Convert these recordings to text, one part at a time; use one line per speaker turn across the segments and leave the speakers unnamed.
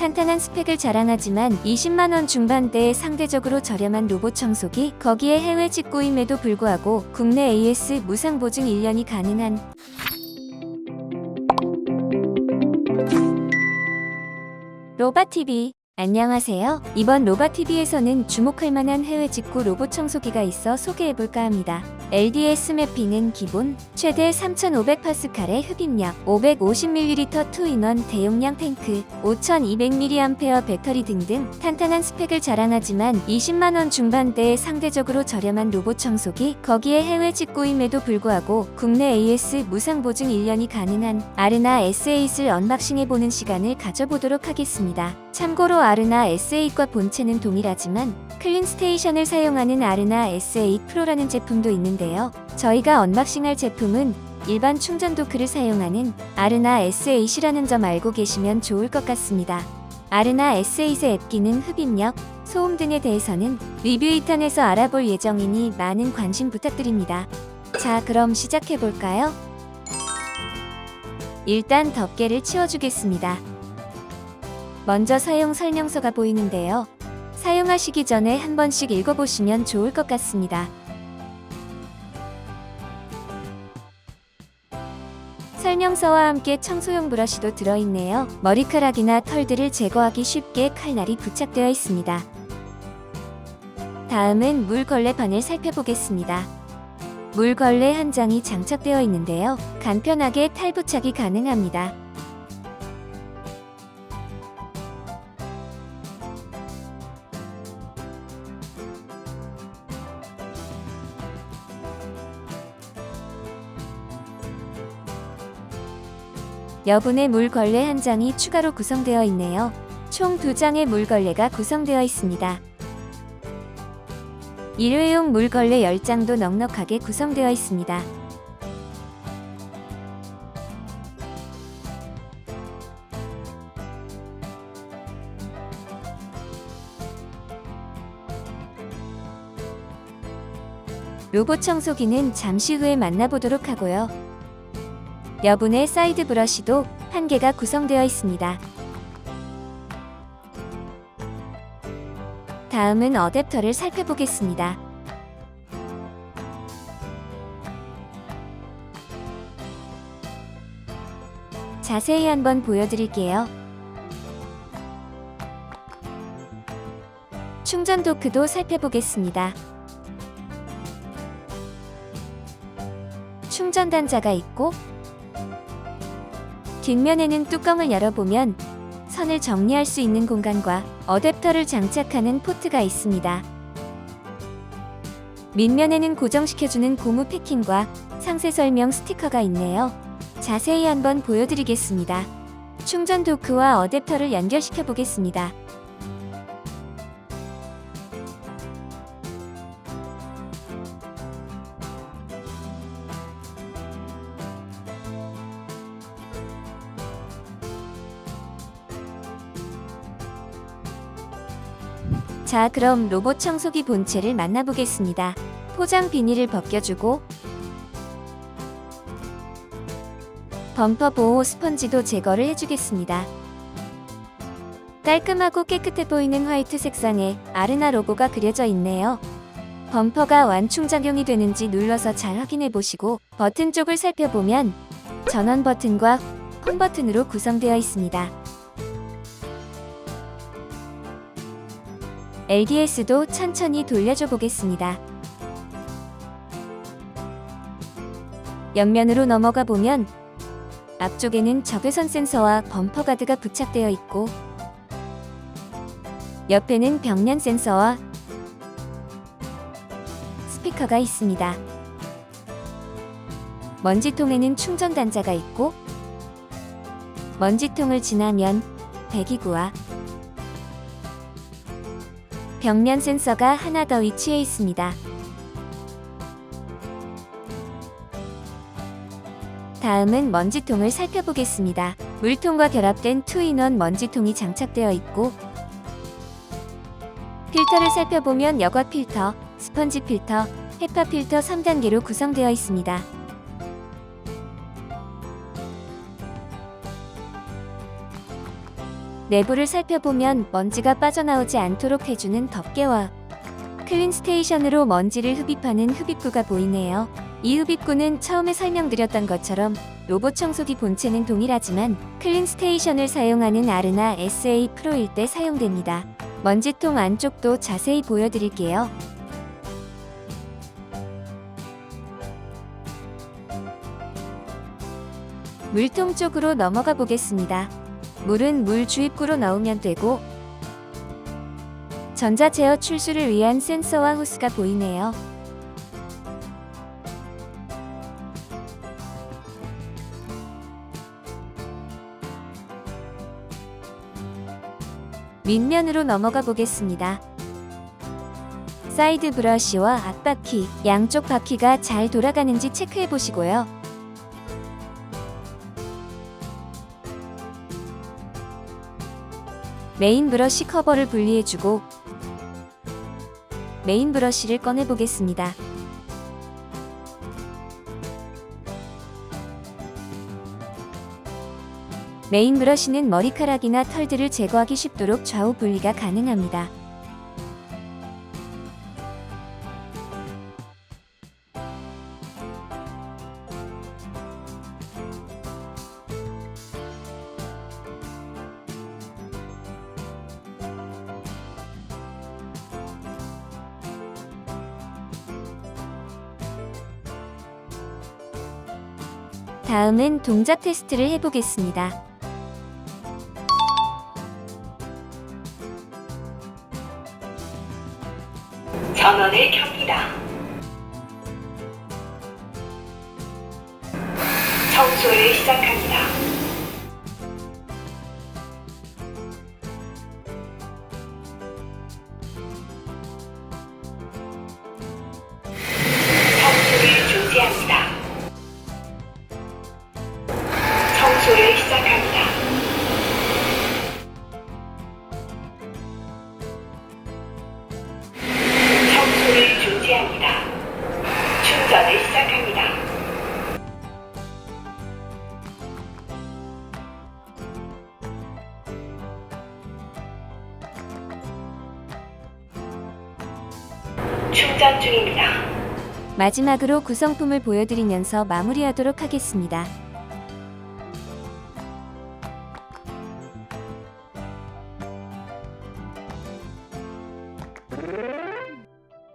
탄탄한 스펙을 자랑하지만 20만원 중반대의 상대적으로 저렴한 로봇 청소기, 거기에 해외 직구임에도 불구하고 국내 AS 무상 보증 1년이 가능한 로바TV. 안녕하세요. 이번 로바TV에서는 주목할 만한 해외 직구 로봇 청소기가 있어 소개해볼까 합니다. LDS 매핑은 기본, 최대 3500파스칼의 흡입력, 550ml 2인원 대용량 탱크, 5200mAh 배터리 등등 탄탄한 스펙을 자랑하지만 20만원 중반대의 상대적으로 저렴한 로봇 청소기, 거기에 해외 직구임에도 불구하고 국내 AS 무상 보증 1년이 가능한 아르나 S8을 언박싱해보는 시간을 가져보도록 하겠습니다. 참고로 아르나 S8과 본체는 동일하지만 클린스테이션을 사용하는 아르나 S8 프로라는 제품도 있는데요. 저희가 언박싱할 제품은 일반 충전 도크를 사용하는 아르나 S8이라는 점 알고 계시면 좋을 것 같습니다. 아르나 S8의 앱 기능, 흡입력, 소음 등에 대해서는 리뷰 2탄에서 알아볼 예정이니 많은 관심 부탁드립니다. 자, 그럼 시작해볼까요? 일단 덮개를 치워주겠습니다. 먼저 사용 설명서가 보이는데요. 사용하시기 전에 한 번씩 읽어보시면 좋을 것 같습니다. 설명서와 함께 청소용 브러쉬도 들어있네요. 머리카락이나 털들을 제거하기 쉽게 칼날이 부착되어 있습니다. 다음은 물걸레판을 살펴보겠습니다. 물걸레 한 장이 장착되어 있는데요. 간편하게 탈부착이 가능합니다. 여분의 물걸레 한 장이 추가로 구성되어 있네요. 총 2장의 물걸레가 구성되어 있습니다. 일회용 물걸레 10장도 넉넉하게 구성되어 있습니다. 로봇 청소기는 잠시 후에 만나보도록 하고요. 여분의 사이드 브러쉬도 1개가 구성되어 있습니다. 다음은 어댑터를 살펴보겠습니다. 자세히 한번 보여드릴게요. 충전 도크도 살펴보겠습니다. 충전 단자가 있고 뒷면에는 뚜껑을 열어보면 선을 정리할 수 있는 공간과 어댑터를 장착하는 포트가 있습니다. 밑면에는 고정시켜주는 고무 패킹과 상세 설명 스티커가 있네요. 자세히 한번 보여드리겠습니다. 충전 도크와 어댑터를 연결시켜 보겠습니다. 자, 그럼 로봇 청소기 본체를 만나보겠습니다. 포장 비닐을 벗겨주고 범퍼 보호 스펀지도 제거를 해주겠습니다. 깔끔하고 깨끗해 보이는 화이트 색상에 아르나 로고가 그려져 있네요. 범퍼가 완충작용이 되는지 눌러서 잘 확인해 보시고 버튼 쪽을 살펴보면 전원 버튼과 홈 버튼으로 구성되어 있습니다. LDS도 천천히 돌려줘 보겠습니다. 옆면으로 넘어가 보면 앞쪽에는 적외선 센서와 범퍼 가드가 부착되어 있고 옆에는 벽면 센서와 스피커가 있습니다. 먼지통에는 충전 단자가 있고 먼지통을 지나면 배기구와 벽면 센서가 하나 더 위치해 있습니다. 다음은 먼지통을 살펴보겠습니다. 물통과 결합된 2인원 먼지통이 장착되어 있고 필터를 살펴보면 여과 필터, 스펀지 필터, 헤파 필터 3단계로 구성되어 있습니다. 내부를 살펴보면 먼지가 빠져나오지 않도록 해주는 덮개와 클린 스테이션으로 먼지를 흡입하는 흡입구가 보이네요. 이 흡입구는 처음에 설명드렸던 것처럼 로봇 청소기 본체는 동일하지만 클린 스테이션을 사용하는 아르나 SA 프로일 때 사용됩니다. 먼지통 안쪽도 자세히 보여드릴게요. 물통 쪽으로 넘어가 보겠습니다. 물은 물 주입구로 넣으면 되고 전자 제어 출수를 위한 센서와 호스가 보이네요. 윗면으로 넘어가 보겠습니다. 사이드 브러쉬와 앞바퀴, 양쪽 바퀴가 잘 돌아가는지 체크해 보시고요. 메인 브러쉬 커버를 분리해주고 메인 브러쉬를 꺼내 보겠습니다. 메인 브러쉬는 머리카락이나 털들을 제거하기 쉽도록 좌우 분리가 가능합니다. 다음은 동작 테스트를 해보겠습니다.
전원을 켭니다. 청소를 시작합니다. 청소를 중지합니다. 청소를 시작합니다. 청소를 중지합니다. 충전을 시작합니다. 충전 중입니다.
마지막으로 구성품을 보여드리면서 마무리하도록 하겠습니다.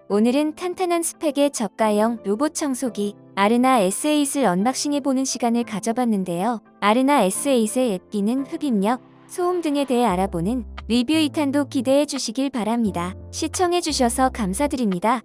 오늘은 탄탄한 스펙의 저가형 로봇 청소기 아르나 S8을 언박싱해보는 시간을 가져봤는데요. 아르나 S8의 앱 기능, 흡입력, 소음 등에 대해 알아보는 리뷰 2탄도 기대해 주시길 바랍니다. 시청해 주셔서 감사드립니다.